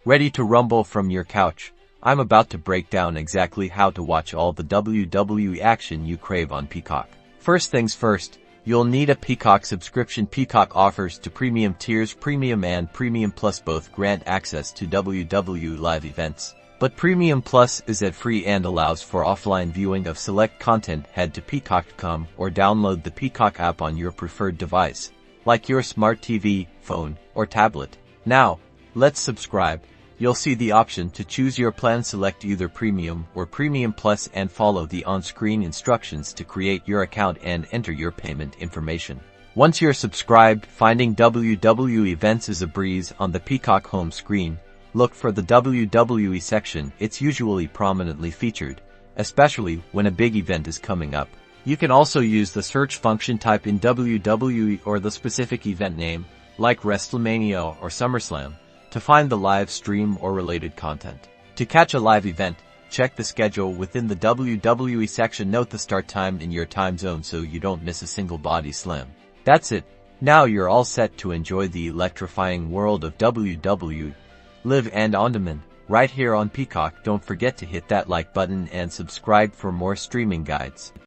Ready to rumble from your couch? I'm about to break down exactly how to watch all the WWE action you crave on Peacock. First things first, you'll need a Peacock subscription. Peacock offers two premium tiers, Premium and Premium Plus. Both grant access to WWE live events, but Premium Plus is ad-free and allows for offline viewing of select content. Head to Peacock.com or download the Peacock app on your preferred device, like your smart TV, phone, or tablet. Now, let's subscribe. You'll see the option to choose your plan. Select either Premium or Premium Plus and follow the on-screen instructions to create your account and enter your payment information. Once you're subscribed, finding WWE Events is a breeze. On the Peacock home screen, look for the WWE section. It's usually prominently featured, especially when a big event is coming up. You can also use the search function, type in WWE or the specific event name, like WrestleMania or SummerSlam, to find the live stream or related content. To catch a live event, check the schedule within the WWE section. Note the start time in your time zone so you don't miss a single body slam. That's it. Now you're all set to enjoy the electrifying world of WWE, live and on demand, right here on Peacock. Don't forget to hit that like button and subscribe for more streaming guides.